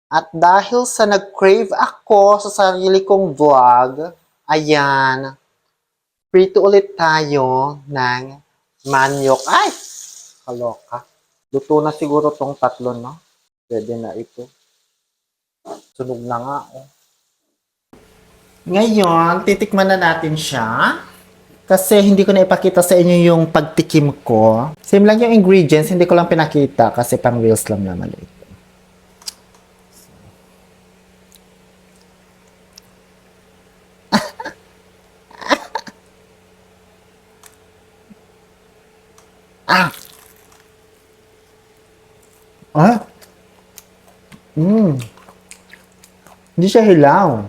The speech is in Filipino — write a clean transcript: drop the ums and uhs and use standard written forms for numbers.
At dahil sa nag-crave ako sa sarili kong vlog, ayan, prito ulit tayo ng manok. Ay! Kaloka. Luto na siguro tong tatlo, no? Pwede na ito. Sunog na nga, oh. Ngayon, titikman na natin siya. Kasi hindi ko na ipakita sa inyo yung pagtikim ko. Same lang yung ingredients, hindi ko lang pinakita kasi pang reels lang naman ito. Ah! Ah! Hindi siya hilaw.